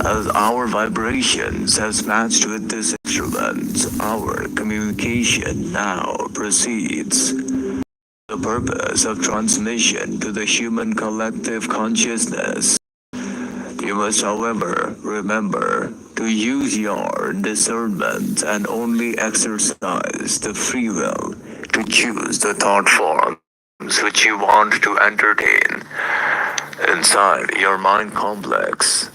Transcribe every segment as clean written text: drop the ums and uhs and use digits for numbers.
As our vibrations has matched with this instrument, our communication now proceeds. The purpose of transmission to the human collective consciousness. You must, however, remember to use your discernment and only exercise the free will to choose the thought forms which you want to entertain inside your mind complex.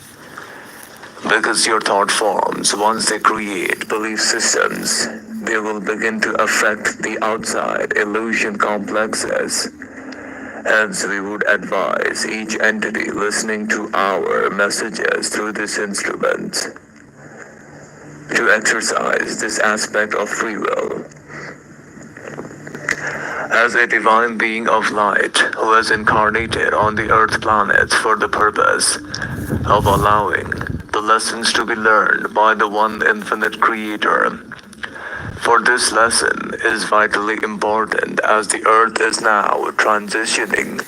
Because your thought forms, once they create belief systems, they will begin to affect the outside illusion complexes. Hence, we would advise each entity listening to our messages through this instrument to exercise this aspect of free will. As a divine being of light who has incarnated on the earth planet for the purpose of allowing the lessons to be learned by the one infinite creator. For this lesson is vitally important as the earth is now transitioning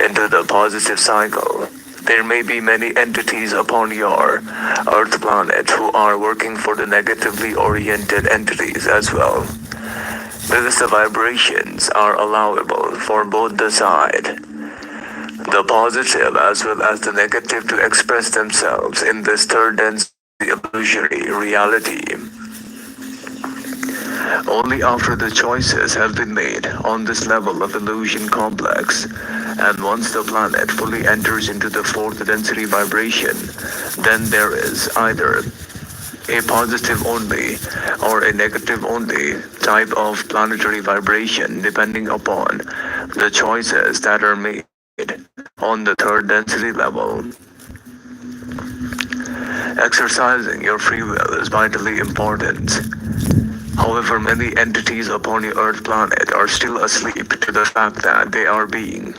into the positive cycle. There may be many entities upon your earth planet who are working for the negatively oriented entities as well. Because the vibrations are allowable for both the side, the positive as well as the negative, to express themselves in this third density illusory reality. Only after the choices have been made on this level of illusion complex, and once the planet fully enters into the fourth density vibration, then there is either a positive only or a negative only type of planetary vibration depending upon the choices that are made on the third density level. Exercising your free will is vitally important. However, many entities upon your Earth planet are still asleep to the fact that they are being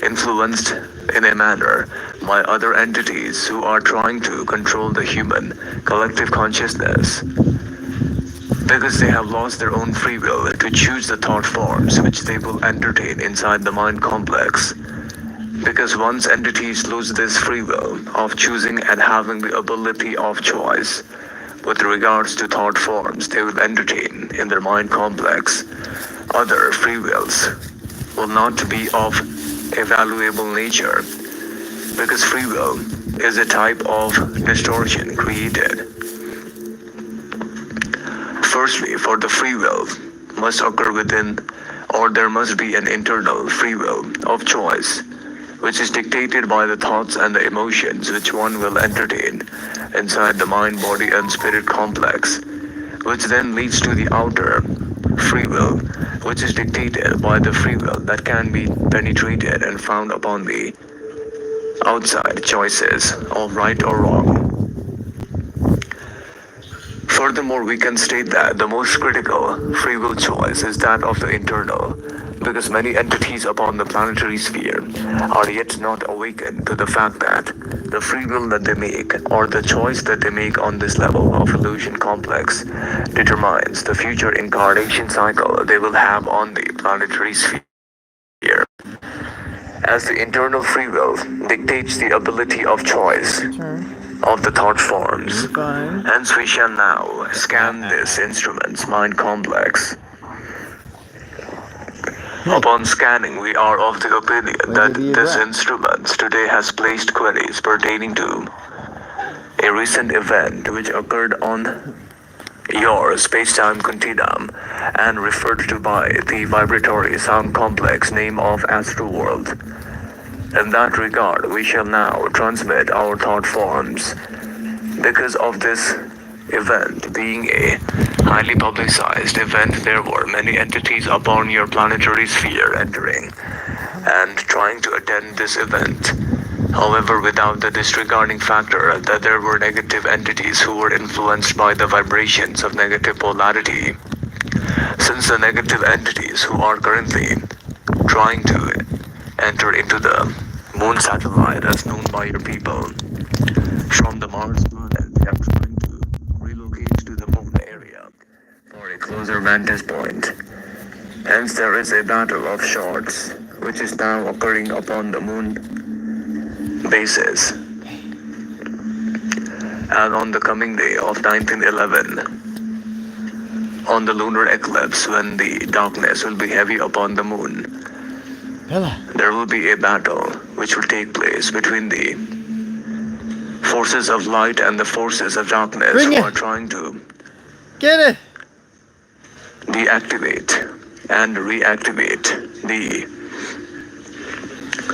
influenced in a manner by other entities who are trying to control the human collective consciousness. Because they have lost their own free will to choose the thought forms which they will entertain inside the mind complex. Because once entities lose this free will of choosing and having the ability of choice with regards to thought forms they will entertain in their mind complex, other free wills will not be of a valuable nature, because free will is a type of distortion created. Firstly, for the free will must occur within, or there must be an internal free will of choice, which is dictated by the thoughts and the emotions which one will entertain inside the mind, body, and spirit complex, which then leads to the outer free will, which is dictated by the free will that can be penetrated and found upon the outside choices of right or wrong. Furthermore, we can state that the most critical free will choice is that of the internal, because many entities upon the planetary sphere are yet not awakened to the fact that the free will that they make, or the choice that they make on this level of illusion complex, determines the future incarnation cycle they will have on the planetary sphere. As the internal free will dictates the ability of choice of the thought forms. Hence we shall now scan this instrument's mind complex. Upon scanning, we are of the opinion that this instrument today has placed queries pertaining to a recent event which occurred on your space-time continuum and referred to by the vibratory sound complex name of Astral World. In that regard, we shall now transmit our thought forms. Because of this event being a highly publicized event, there were many entities upon your planetary sphere entering and trying to attend this event. However, without the disregarding factor that there were negative entities who were influenced by the vibrations of negative polarity. Since the negative entities who are currently trying to enter into the moon satellite as known by your people from the Mars planet, they are trying to relocate to the moon area for a closer vantage point. Hence there is a battle of sorts which is now occurring upon the moon basis. And on the coming day of 1911, on the lunar eclipse, when the darkness will be heavy upon the moon, there will be a battle which will take place between the forces of light and the forces of darkness Bring who it. are trying to Get it! deactivate and reactivate the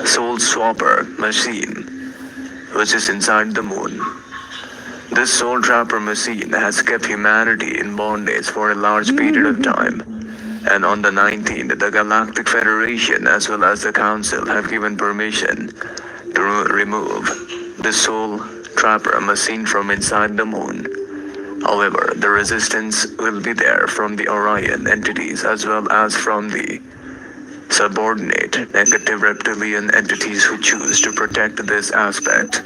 soul swapper machine which is inside the moon. This soul trapper machine has kept humanity in bondage for a large period of time. And on the 19th, the Galactic Federation as well as the Council have given permission to remove the soul trapper machine from inside the moon. However, the resistance will be there from the Orion entities as well as from the subordinate negative reptilian entities who choose to protect this aspect.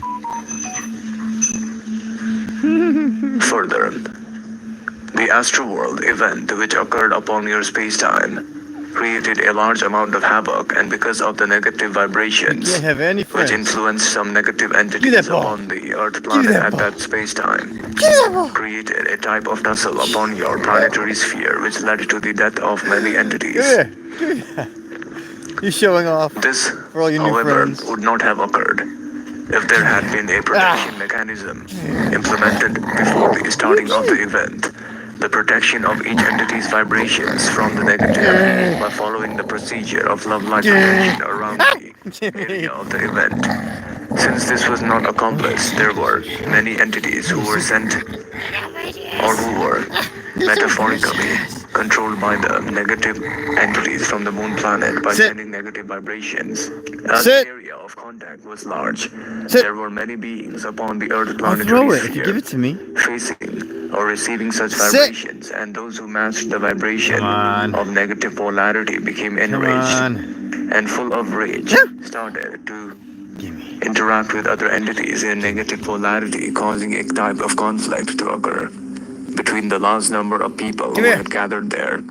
Further, the Astroworld event which occurred upon your space-time created a large amount of havoc, and because of the negative vibrations You can't have any which friends. influenced some negative that entities ball. upon the Earth planet that at ball. that space-time, Give me that ball. created a type of tussle upon your planetary sphere which led to the death of many entities. Give me that. You're showing off This, for all your new however, friends. would not have occurred if there had been a protection mechanism implemented before the starting of the event. The protection of each entity's vibrations from the negative by following the procedure of love light protection around the area of the event. Since this was not accomplished, there were many entities who were sent or who were metaphorically controlled by the negative entities from the moon planet by Sit. sending negative vibrations. As Sit. the area of contact was large, Sit. there were many beings upon the Earth I'll planetary throw it if you sphere give it to me. facing or receiving such Sit. vibrations, and those who matched the vibration Come on. of negative polarity became Come enraged on. and full of rage started to Give me. interact with other entities in negative polarity, causing a type of conflict to occur between the large number of people who Come here. had gathered there.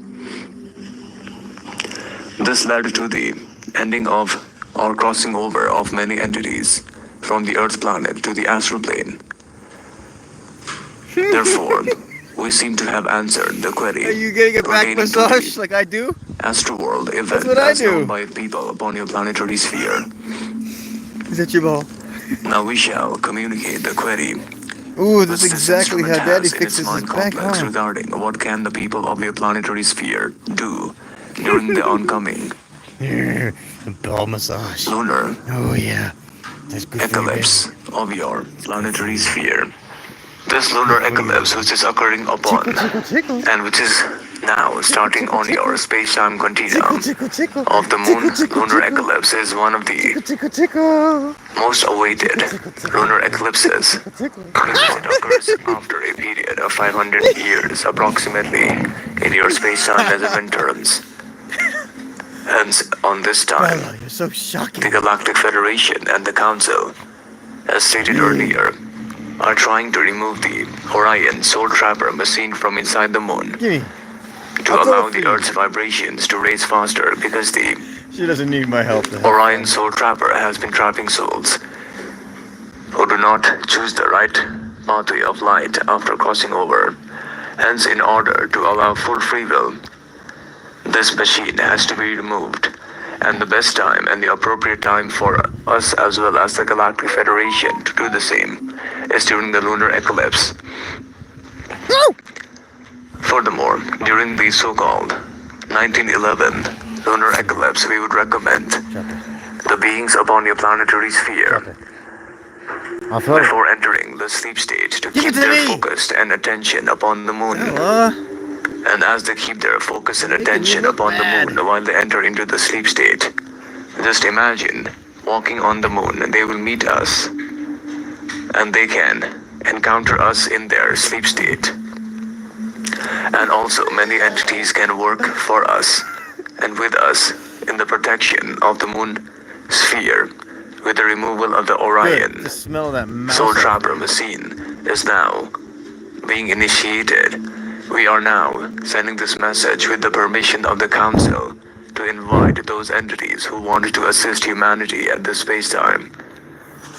This led to the ending of or crossing over of many entities from the Earth planet to the astral plane. Therefore, we seem to have answered the query. Are you getting a back pertaining to massage the like I do? Astroworld event what I as known do. by people upon your planetary sphere. Is that your ball? Now we shall communicate the query. Ooh, which that's this exactly how instrument Daddy has in its fixes his mind back complex arm. regarding what can the people of your planetary sphere do during the oncoming Ball massage. lunar Oh yeah. That's good eclipse of your planetary sphere. This lunar eclipse, which is occurring upon Tickle, tickle. and which is now starting on your space-time continuum Tickle, tickle. of the moon, Tickle, lunar tickle. eclipse is one of the Tickle, tickle. most awaited lunar eclipses. Tickle. Because it occurs after a period of 500 years approximately in your space-time measurement terms. Hence, on this time, Bella, you're so shocking. the Galactic Federation and the Council, as stated earlier, are trying to remove the Orion Soul Trapper machine from inside the moon Gimme. to I'll throw allow it for the you. Earth's vibrations to raise faster because the She doesn't need my help. Orion Soul Trapper has been trapping souls who do not choose the right pathway of light after crossing over. Hence, in order to allow full free will, this machine has to be removed. And the best time and the appropriate time for us as well as the Galactic Federation to do the same is during the lunar eclipse. Furthermore, during the so-called 1911 lunar eclipse, we would recommend the beings upon your planetary sphere I'll throw it. before entering the sleep state to Give keep it to their me. focus and attention upon the moon. And as they keep their focus and Making me attention look upon bad. the moon while they enter into the sleep state, just imagine walking on the moon and they will meet us and they can encounter us in their sleep state. And also many entities can work for us and with us in the protection of the moon sphere with the removal of the Orion Good. The smell of that mouse. Soul Trapper machine is now being initiated. We are now sending this message with the permission of the Council to invite those entities who wanted to assist humanity at this space-time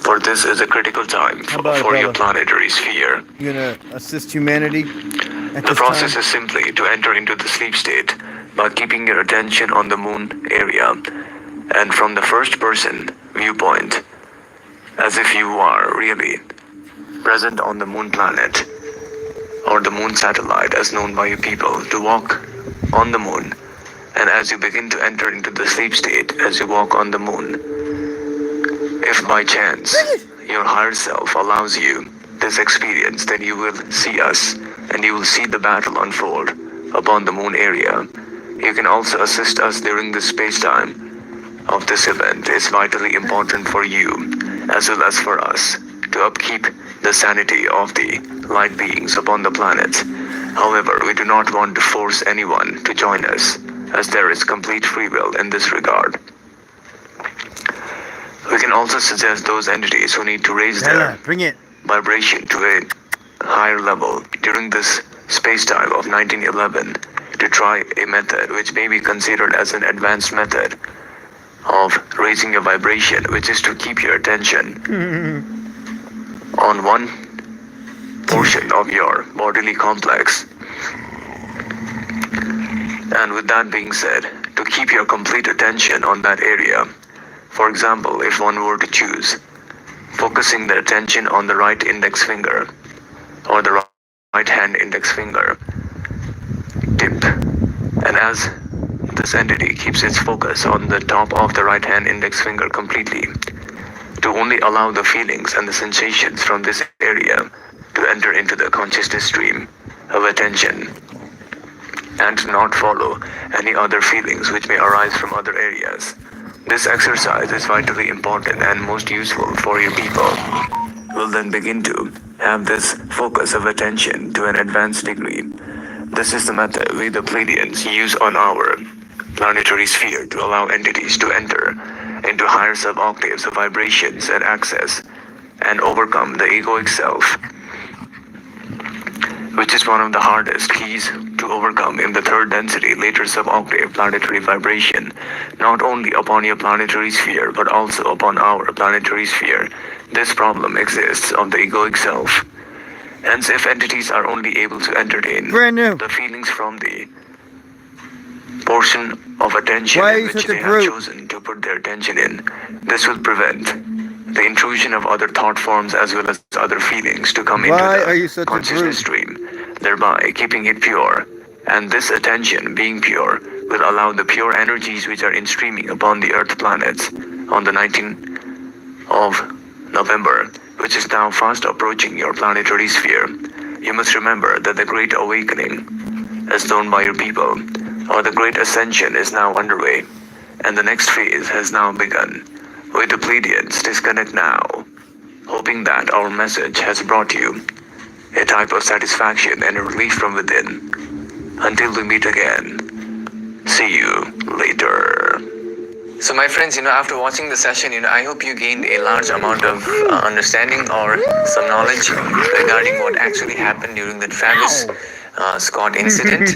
For this is a critical time How about it, for your brother? planetary sphere. You gonna assist humanity at The this process time? is simply to enter into the sleep state by keeping your attention on the moon area and from the first person viewpoint, as if you are really present on the moon planet or the moon satellite as known by you people, to walk on the moon. And as you begin to enter into the sleep state as you walk on the moon, if by chance your higher self allows you this experience, then you will see us and you will see the battle unfold upon the moon area. You can also assist us during the space-time of this event. It's vitally important for you as well as for us to upkeep the sanity of the light beings upon the planet. However, we do not want to force anyone to join us, as there is complete free will in this regard. We can also suggest those entities who need to raise Yeah, their bring it. vibration to a higher level during this space-time of 1911 to try a method which may be considered as an advanced method of raising your vibration, which is to keep your attention on one portion of your bodily complex. And with that being said, to keep your complete attention on that area. For example, if one were to choose focusing the attention on the right index finger or the right hand index finger tip, and as this entity keeps its focus on the top of the right hand index finger completely, to only allow the feelings and the sensations from this area to enter into the consciousness stream of attention, and to not follow any other feelings which may arise from other areas. This exercise is vitally important and most useful for your people. Will then begin to have this focus of attention to an advanced degree. This is the method we the Pleiadians use on our planetary sphere to allow entities to enter into higher sub-octaves of vibrations and access and overcome the egoic self, which is one of the hardest keys to overcome in the third density later sub-octave planetary vibration, not only upon your planetary sphere but also upon our planetary sphere. This problem exists of the egoic self. Hence, if entities are only able to entertain Brand new. the feelings from the portion of attention Why are in you which such a they have brute? chosen to put their attention in, this will prevent the intrusion of other thought forms as well as other feelings to come Why into are you the such a consciousness brute? stream, thereby keeping it pure. And this attention, being pure, will allow the pure energies which are in streaming upon the Earth planets on the 19th of November, which is now fast approaching your planetary sphere. You must remember that the Great Awakening, as known by your people, or the Great Ascension, is now underway, and the next phase has now begun. We the Pleiadians disconnect now, hoping that our message has brought you a type of satisfaction and a relief from within. Until we meet again, see you later. So my friends, after watching the session, I hope you gained a large amount of understanding or some knowledge regarding what actually happened during the Travis Scott incident.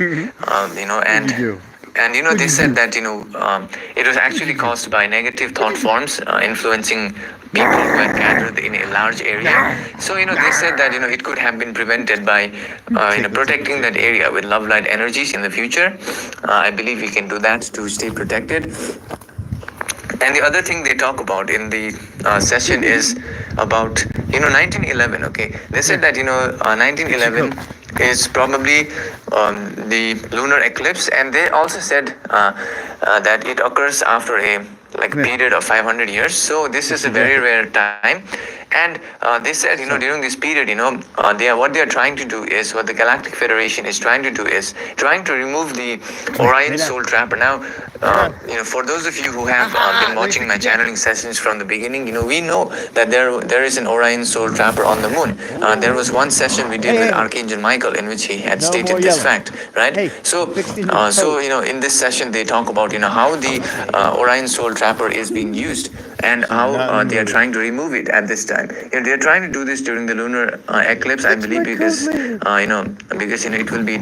And they said that it was actually caused by negative thought forms influencing people who had gathered in a large area. So they said that it could have been prevented by protecting that area with love light energies in the future. I believe we can do that to stay protected. And the other thing they talk about in the session is about 1911. Okay, they said that 1911 is probably the lunar eclipse, and they also said that it occurs after a period of 500 years. So this is a very rare time. And they said, during this period, what they are trying to do is, what the Galactic Federation is trying to do is trying to remove the Orion Soul Trapper. Now, for those of you who have been watching my channeling sessions from the beginning, we know that there is an Orion Soul Trapper on the moon. There was one session we did with Archangel Michael in which he had stated this fact, right? So in this session they talk about how the Orion Soul Trapper is being used, and She's how not in the they are mood. trying to remove it at this time. They are trying to do this during the lunar eclipse, I That's believe, my because cousin. because it will be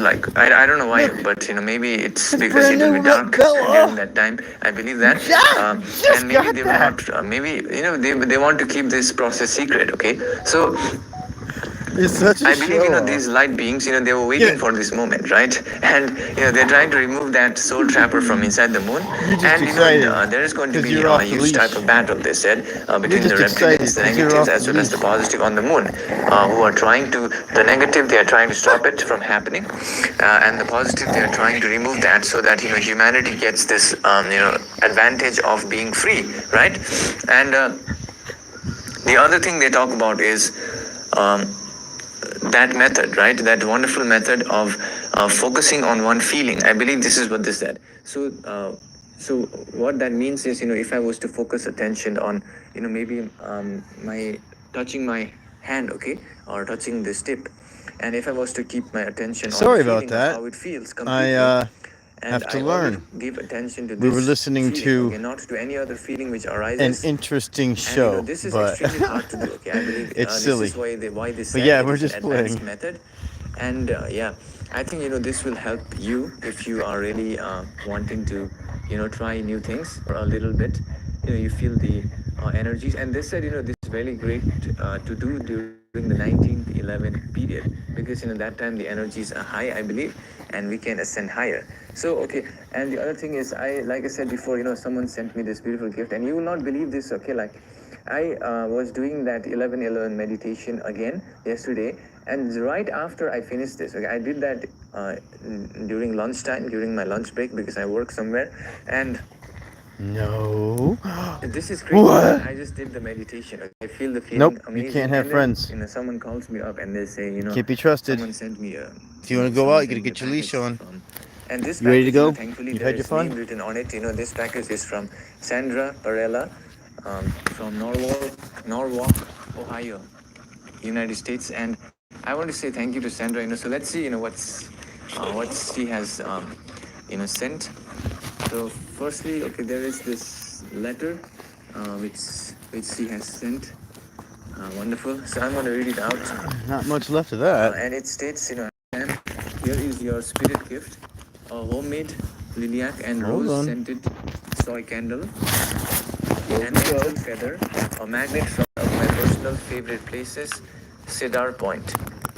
like I don't know why, Look, but maybe it's it's because brand it will new be dark during Bella. that time. I believe that, Yeah, just and maybe got they will that. not. Maybe they want to keep this process secret. Okay, so You're such a I believe show these off. light beings they were waiting Get for this moment, right? And they're trying to remove that soul trapper from inside the moon. You're just And excited there is going to because be you're a off the huge type leash. of battle. They said You're between the just excited reptilians, the because you're negatives, off the as well as the leash. positive on the moon, who are trying to the negative. They are trying to stop it from happening, and the positive they are trying to remove that so that humanity gets this advantage of being free, right? And the other thing they talk about is. Um, that method, right? That wonderful method of focusing on one feeling. I believe this is what they said. So what that means is, if I was to focus attention on, maybe my touching my hand, okay, or touching this tip, and if I was to keep my attention on the Sorry about feeling of that. how it feels I completely, and have to I only learn. give attention to We were this listening feeling, to okay, not to any other feeling which an arises. interesting And show, this is but extremely hard to do. Okay, I believe it's this silly. is why they But said yeah, it we're is an just advanced playing. method. And yeah, I think this will help you if you are really wanting to try new things for a little bit. You feel the energies, and they said this is very great to do during the 1911 period, because that time the energies are high, I believe, and we can ascend higher. So okay, and the other thing is, like I said before, someone sent me this beautiful gift, and you will not believe this. Okay, like I was doing that 11:11 meditation again yesterday, and right after I finished this, okay, I did that during lunchtime, during my lunch break, because I work somewhere, and No. this is crazy. What? I just did the meditation. Okay? I feel the feeling Nope, you amazing, can't have and then friends. someone calls me up and they say, Can't be trusted. someone sent me a, If you want to go out, someone you gotta sent me a get your leash package on. from, and this You ready to package, go? thankfully You've there had your is name fun? written on it. This package is from Sandra Parella, from Norwalk, Ohio, United States, and I want to say thank you to Sandra. So let's see, what she has, sent. So firstly, okay, there is this letter, which she has sent. Wonderful. So I'm going to read it out, Not much left of that. and it states, "Ma'am, here is your spirit gift: a homemade lilac and Hold rose on. scented soy candle, Here an we go. angel feather, a magnet from one of my personal favorite places, Cedar Point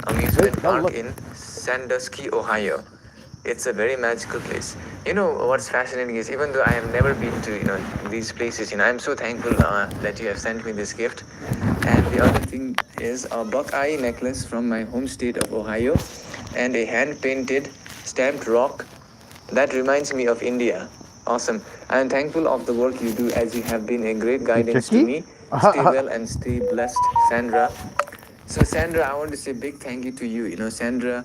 Amusement Oh, Park look. in Sandusky, Ohio. It's a very magical place. What's fascinating is, even though I have never been to these places, I'm so thankful that you have sent me this gift. And the other thing is a buckeye necklace from my home state of Ohio, and a hand painted stamped rock that reminds me of India. Awesome. I am thankful of the work you do, as you have been a great You guidance to tricky? me. Stay well and stay blessed, Sandra. So Sandra, I want to say big thank you to you. Sandra,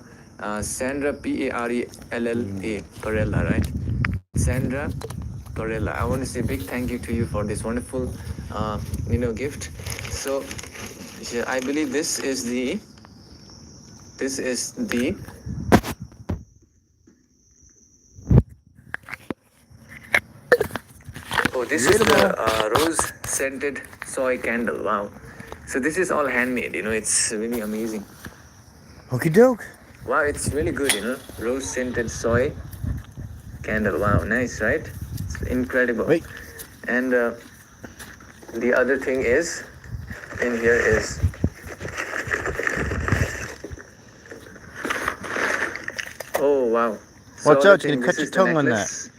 Sandra Parella, Parella, right? Sandra Parella. I want to say big thank you to you for this wonderful, gift. So yeah, I believe this is the oh, this is the Readable. rose scented soy candle. Wow. So this is all handmade. It's really amazing. Okie doke. Wow, it's really good. Rose scented soy candle. Wow, nice, right? It's incredible. Wait. And the other thing is, in here is, oh wow. So Watch other out, you're thing, gonna this cut your is the tongue on that. necklace.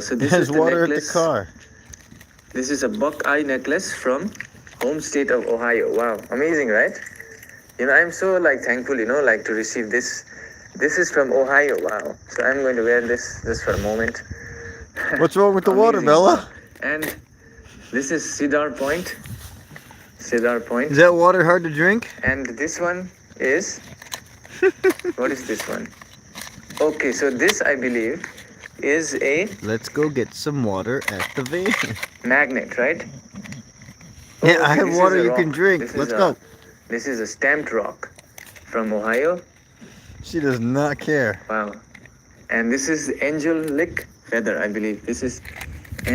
So this There's is the water at the necklace. car. This is a buckeye necklace from home state of Ohio. Wow, amazing, right? I'm so thankful, to receive this. This is from Ohio. Wow. So I'm going to wear this just for a moment. What's wrong with the water, Amazing. Wow. Bella? And this is Cedar Point. Cedar Point. Is that water hard to drink? And this one is, what is this one? Okay, so this I believe is a Let's go get some water at the van. magnet, right? Yeah, Oh, I okay, have this is water a you can rock. drink. Let's go. This is a stamped rock from Ohio. She does not care. Wow. And this is angelic feather, I believe. This is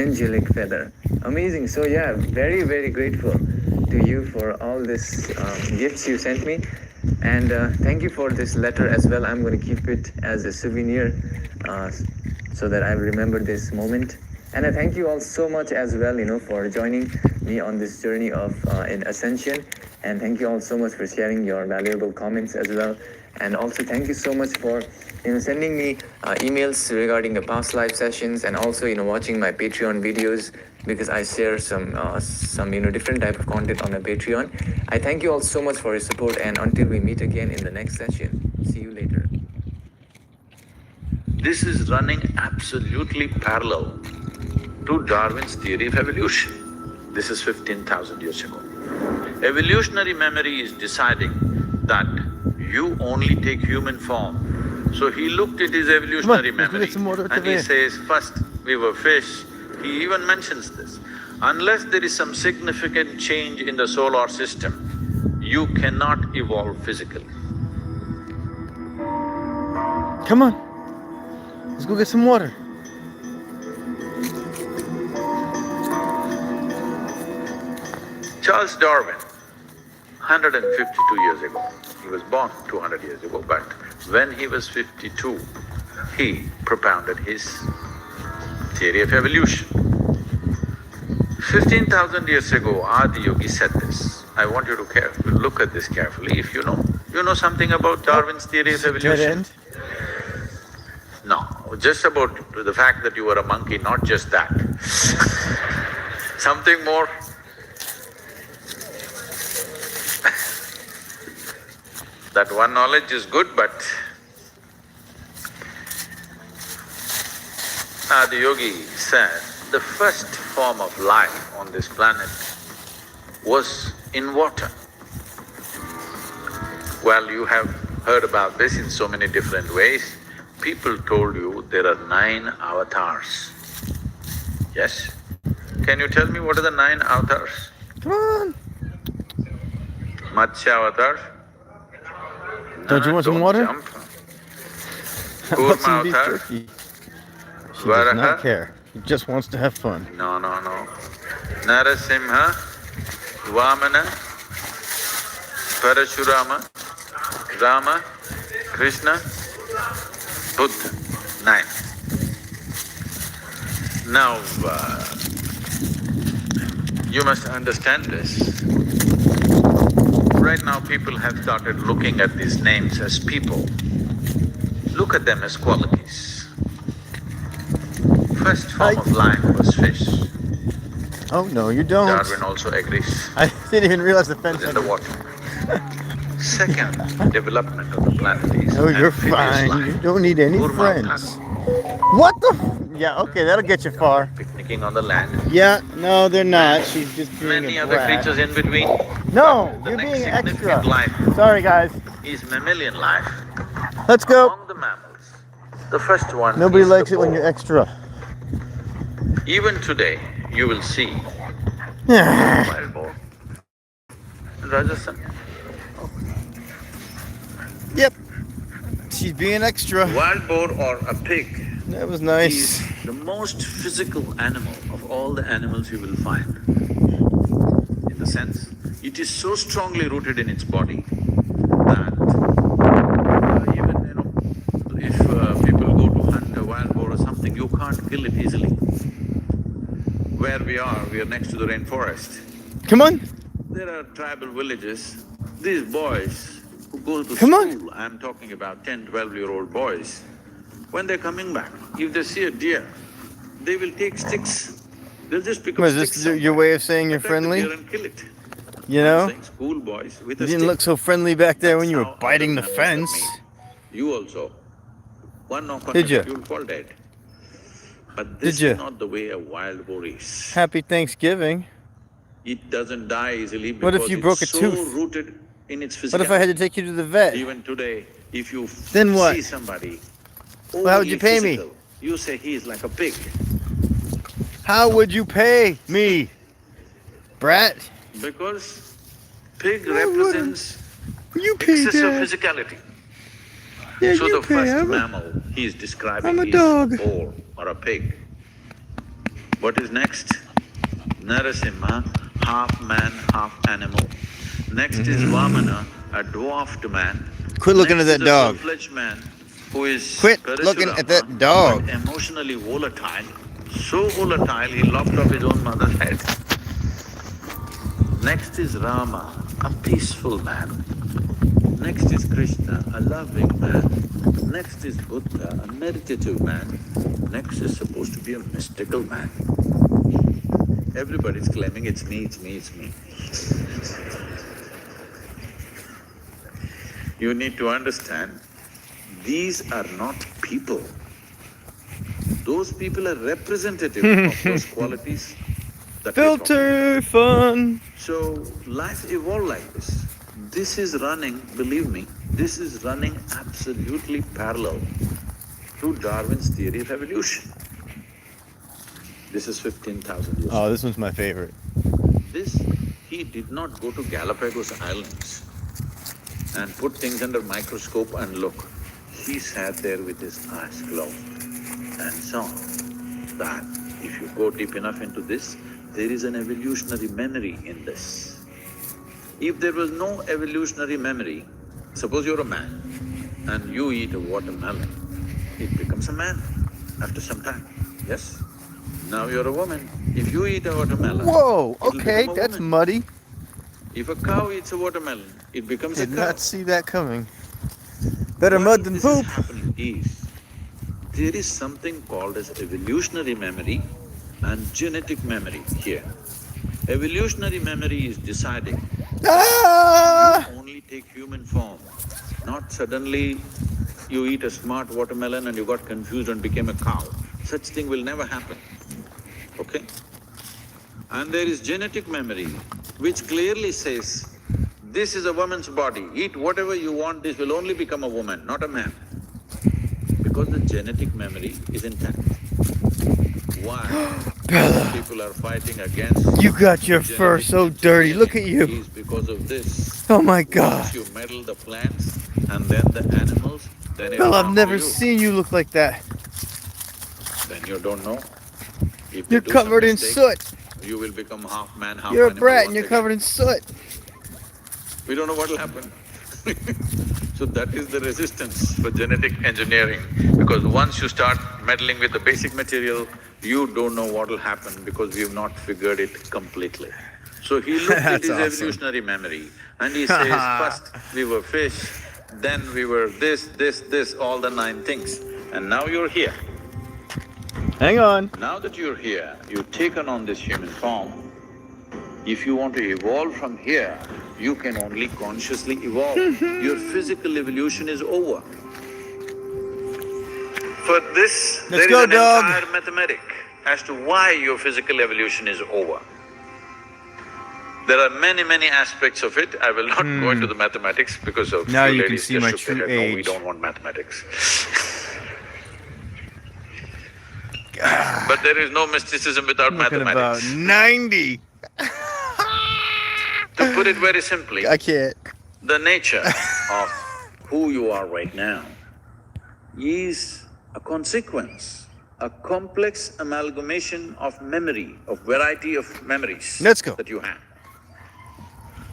angelic feather. Amazing. So yeah, very, very grateful to you for all this gifts you sent me. And thank you for this letter as well. I'm going to keep it as a souvenir so that I remember this moment. And I thank you all so much as well, for joining me on this journey of in ascension. And thank you all so much for sharing your valuable comments as well. And also thank you so much for sending me emails regarding the past live sessions, and also watching my Patreon videos, because I share some different type of content on my Patreon. I thank you all so much for your support, and until we meet again in the next session, see you later. This is running absolutely parallel to Darwin's theory of evolution. This is 15,000 years ago. Evolutionary memory is deciding that you only take human form. So he looked at his evolutionary memory and he says, first we were fish. He even mentions this. Unless there is some significant change in the solar system, you cannot evolve physically. Come on, let's go get some water. Charles Darwin, 152 years ago, he was born 200 years ago, but when he was 52, he propounded his theory of evolution. 15,000 years ago, Adiyogi said this. I want you to look at this carefully. If you know something about Darwin's theory of evolution? No, just about the fact that you were a monkey, not just that. Something more. That one knowledge is good, but Adiyogi said the first form of life on this planet was in water. Well, you have heard about this in so many different ways. People told you there are 9 avatars. Yes? Can you tell me what are the 9 avatars? Come on. Matsya avatar? Don't you want some water? Jump. How about some beef avatar? jerky? She does Varaha? not care. She just wants to have fun. No. Narasimha, Vamana, Parashurama, Rama, Krishna, Buddha. 9. Now, you must understand this. Right now people have started looking at these names as people. Look at them as qualities. First form of life was fish. Oh, no, you don't. Darwin also agrees. I didn't even realize the fence Was in was the water. Second development of the planet is Oh, you're amphibious fine. life. You don't need any Kurma friends. What the Yeah, okay, that'll get you far. Picnicking on the land. Yeah, no, they're not. She's just being Many a other brat. creatures in between. No, The you're next being significant extra. life Sorry, guys. is mammalian life. Let's go. Among the mammals, the first one Nobody is likes the it when boar. you're extra. Even today, you will see Yeah. wild boar in Rajasthan. Yep. She's being extra. Wild boar or a pig That was is nice. the most physical animal of all the animals you will find. In the sense, it is so strongly rooted in its body that even if people go to hunt a wild boar or something, you can't kill it easily. Where we are next to the rainforest. Come on. There are tribal villages. These boys who go to Come on. school, I'm talking about 10, 12-year-old boys, when they're coming back, if they see a deer, they will take sticks. They'll just pick up Was sticks. this your way of saying you're attack the friendly? deer and kill it. You I'm know? saying school boys with You a didn't stick. look so friendly back there when you That's were how biting the other mammals are fence. made. You also. One knock on Did the head, ya? you'll fall dead. But this Did ya? is not the way a wild boar is. Happy Thanksgiving. It doesn't die easily What if because you broke it's a so tooth? rooted in its physicality. What if I had to take you to the vet? Even today, if you Then what? see somebody Well, how would you overly pay me? physical, you say he's like a pig. How would you pay me, brat? Because pig I wouldn't. represents You pay, excessive Dad. physicality. Yeah, So you the pay. first I'm a, mammal he's describing I'm a is dog. boar or a pig. What is next? Narasimha, half man, half animal. Next is Vamana, a dwarfed man. Quit looking Next at that is a dog. full-fledged man who is Quit looking at that Parashurama, dog. but emotionally volatile. So volatile, he lopped off his own mother's head. Next is Rama, a peaceful man. Next is Krishna, a loving man. Next is Buddha, a meditative man. Next is supposed to be a mystical man. Everybody's claiming it's me, it's me, it's me. You need to understand, these are not people. Those people are representative of those qualities that we're talking about. Filter fun. So life evolved like this. This is running, believe me, this is running absolutely parallel to Darwin's theory of evolution. This is 15,000 years Oh, this one's my favorite. This, he did not go to Galapagos Islands and put things under microscope and look. He sat there with his eyes closed and saw that if you go deep enough into this, there is an evolutionary memory in this. If there was no evolutionary memory, suppose you're a man and you eat a watermelon, it becomes a man after some time, yes? Now you're a woman, if you eat a watermelon, Whoa, it'll okay, become a that's woman. muddy. If a cow eats a watermelon, it becomes Did a cow. not see that coming. Better Why mud than this poop. is happening is, there is something called as evolutionary memory and genetic memory here. Evolutionary memory is deciding Ah! only take human form, not suddenly you eat a smart watermelon and you got confused and became a cow. Such thing will never happen, okay? And there is genetic memory, which clearly says, this is a woman's body, eat whatever you want, this will only become a woman, not a man. Because the genetic memory is intact. Why people are fighting against You got your fur genetic so dirty. Look at you. is because of this. Oh my God. Once you meddle the plants and then the animals, then it's Bill, I've not never for you. seen you look like that. Then you don't know. If they You're do some covered in mistake, soot. you will become half man, half You're a animal brat and once you're again. covered in soot. We don't know what will happen. So that is the resistance for genetic engineering, because once you start meddling with the basic material, you don't know what will happen because we have not figured it completely. So he looked at That's his awesome. evolutionary memory and he says, first we were fish, then we were this, all the 9 things, and now you're here. Hang on. Now that you're here, you've taken on this human form. If you want to evolve from here, you can only consciously evolve. Your physical evolution is over. For this, Let's there is go, an dog. entire mathematic as to why your physical evolution is over. There are many aspects of it. I will not go into the mathematics because of Now few you can ladies see just my shook their true head, no, we age." don't want mathematics. But there is no mysticism without Looking about mathematics. 90. To put it very simply, I can't. the nature of who you are right now is a consequence, a complex amalgamation of memory, of variety of memories Let's go. that you have.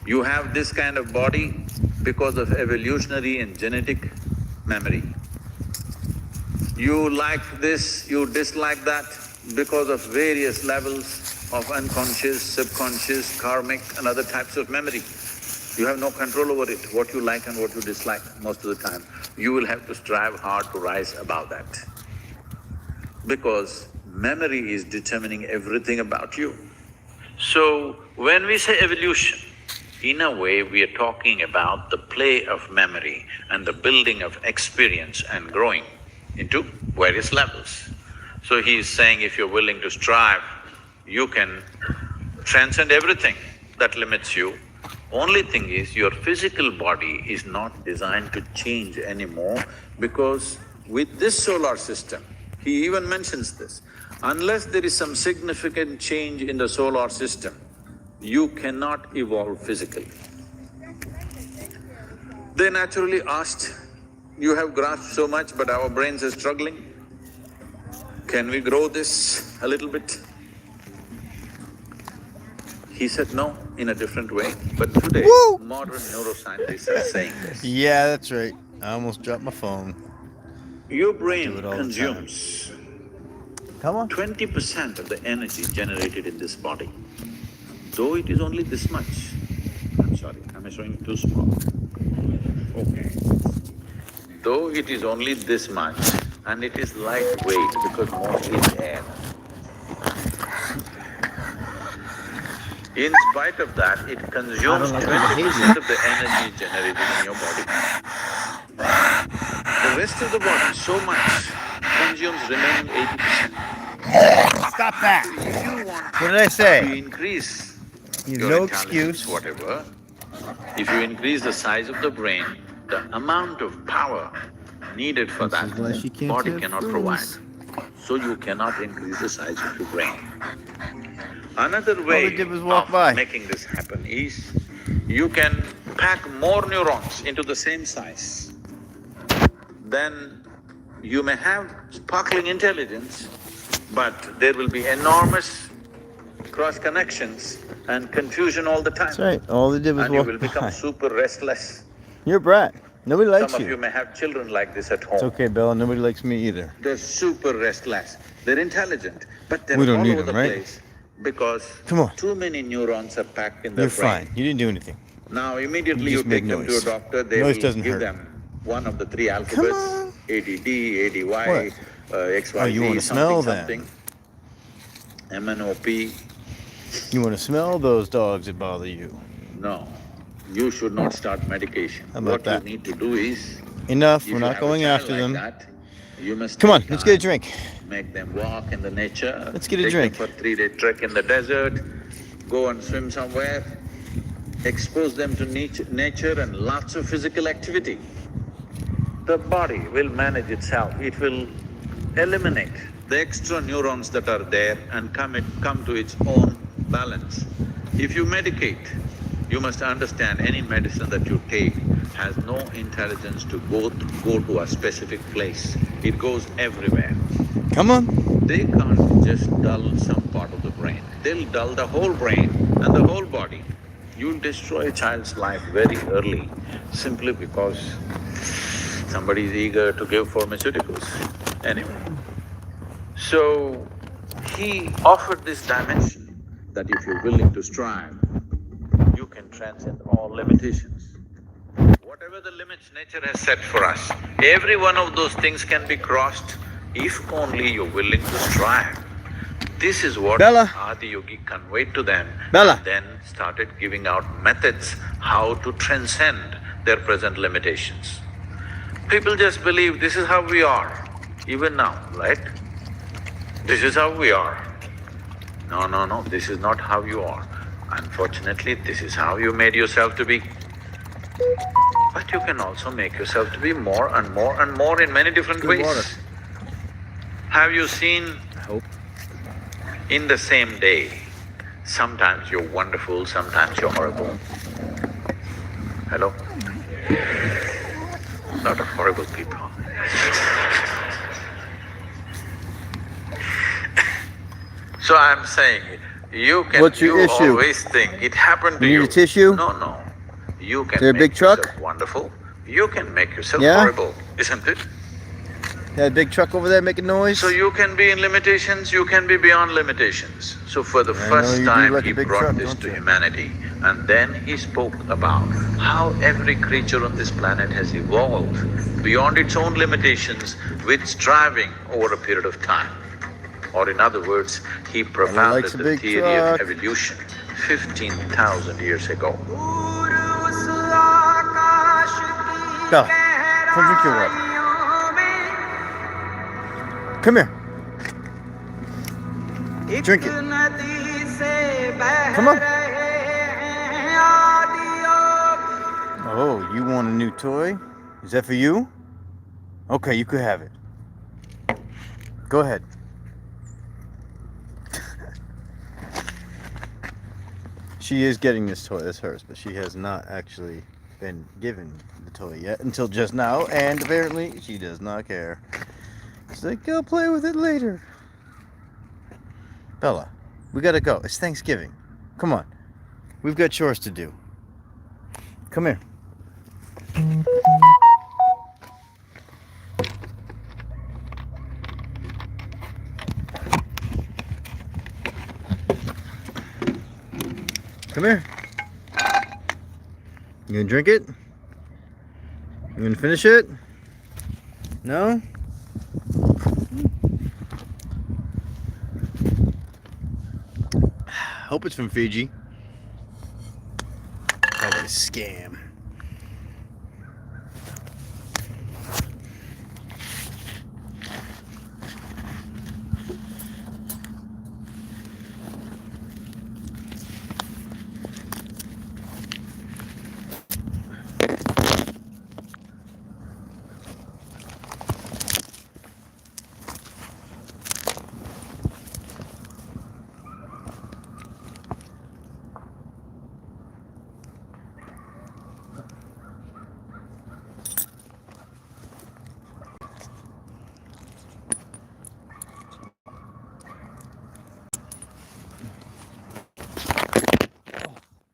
You have this kind of body because of evolutionary and genetic memory. You like this, you dislike that because of various levels of unconscious, subconscious, karmic and other types of memory. You have no control over it, what you like and what you dislike most of the time. You will have to strive hard to rise above that. Because memory is determining everything about you. So, when we say evolution, in a way we are talking about the play of memory and the building of experience and growing into various levels. So he is saying if you're willing to strive, you can transcend everything that limits you. Only thing is, your physical body is not designed to change anymore because with this solar system, he even mentions this, unless there is some significant change in the solar system, you cannot evolve physically. They naturally asked, you have grasped so much but our brains are struggling, can we grow this a little bit? He said no in a different way. But today, Woo! modern neuroscientists are saying this. Yeah, that's right. I almost dropped my phone. Your Do brain it all the consumes Come on. 20% of the energy generated in this body. Though it is only this much. I'm sorry, am I showing too small? Okay. Though it is only this much and it is lightweight because mostly it's air. In spite of that, it consumes 20% of the energy generated in your body. The rest of the body, so much, consumes remaining 80%. Stop that. If you want What did I to say? increase You've your no intelligence, excuse. whatever, if you increase the size of the brain, the amount of power needed for This is why she that, can't body have cannot fools. provide. So you cannot increase the size of your brain. Another All way they did was walk of by. making this happen is, you can pack more neurons into the same size. Then you may have sparkling intelligence, but there will be enormous cross connections and confusion all the time. That's right. All they did was And you walk will become by. super restless. You're a brat. Nobody likes Some of you you. may have children like this at home. It's okay, Bella. Nobody likes me either. They're super restless. They're intelligent, but they're We don't all need over them, the right? place because Come on. too many neurons are packed in their You're brain. fine. You didn't do anything. Now immediately You you just make take them to a noise. doctor, they Noise will doesn't give hurt. them one of the three alphabets, on. ADD, ADY, XYZ, Oh, you wanna smell them. something, MNOP. You want to smell those dogs that bother you. No, you should not start medication. How about What that? you need to do is, Enough. if We're you not have a going child after like them. that, you must Come on. take Let's get a time, drink. make them walk in the nature. Let's get a take drink. them for 3-day trek in the desert, go and swim somewhere, expose them to nature and lots of physical activity. The body will manage itself, it will eliminate the extra neurons that are there and come to its own balance. If you medicate, you must understand any medicine that you take has no intelligence to go to a specific place. It goes everywhere. Come on. They can't just dull some part of the brain, they'll dull the whole brain and the whole body. You'll destroy a child's life very early simply because somebody is eager to give pharmaceuticals. Anyway, so he offered this dimension that if you're willing to strive, you can transcend all limitations. Whatever the limits nature has set for us, every one of those things can be crossed if only you're willing to strive. This is what Bella. Adiyogi conveyed to them. Bella. And then started giving out methods how to transcend their present limitations. People just believe this is how we are, even now, right? This is how we are. No, no, no, this is not how you are. Unfortunately, this is how you made yourself to be. But you can also make yourself to be more and more and more in many different Good ways. water. Have you seen I hope. in the same day, sometimes you're wonderful, sometimes you're horrible? Hello? Lot of horrible people. So I'm saying, What's your you issue? always think it happened to You you. need a tissue? No, no. You can there a make big truck? yourself wonderful, you can make yourself Yeah? horrible, isn't it? That big truck over there making noise? So you can be in limitations, you can be beyond limitations. So for the I know first you do time, like a he big brought truck, this don't to you? humanity. And then he spoke about how every creature on this planet has evolved beyond its own limitations with striving over a period of time. Or in other words, he propounded likes a the big theory truck. of evolution 15,000 years ago. Bella, come drink your water. Come here. Drink it. Come on. Oh, you want a new toy? Is that for you? Okay, you could have it. Go ahead. She is getting this toy, that's hers, but she has not actually been given the toy yet until just now, and apparently she does not care. She's like, go play with it later. Bella, we gotta go. It's Thanksgiving. Come on. We've got chores to do. Come here. Come here. You gonna drink it? You gonna finish it? No? Hope it's from Fiji. Probably a scam.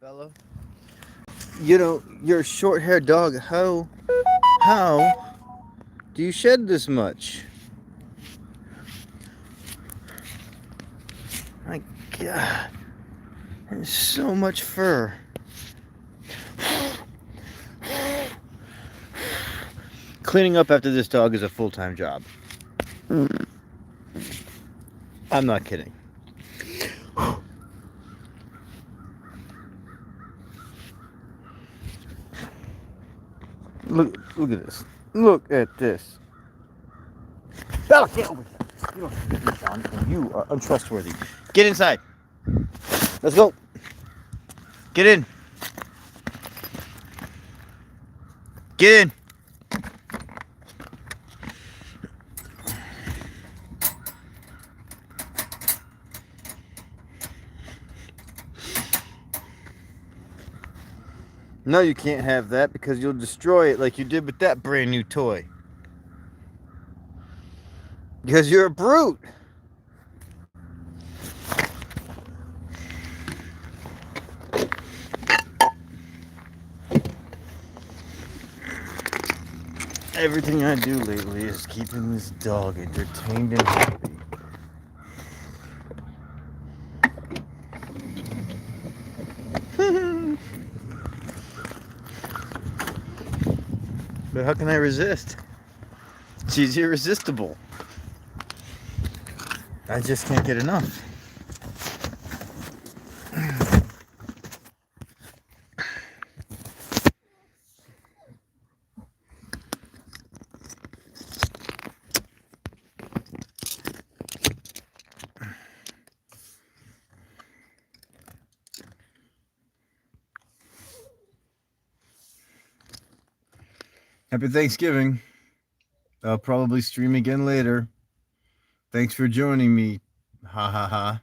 Bella, you know, you're a short-haired dog. How do you shed this much? My God, there's so much fur. Cleaning up after this dog is a full-time job. I'm not kidding. Look at this. Look at this. Bella, get over here. You don't have to do this, Sean, and you are untrustworthy. Get inside. Let's go. Get in. Get in. No, you can't have that because you'll destroy it like you did with that brand new toy. Because you're a brute. Everything I do lately is keeping this dog entertained and happy. But how can I resist? She's irresistible. I just can't get enough. Happy Thanksgiving. I'll probably stream again later. Thanks for joining me. Ha ha ha.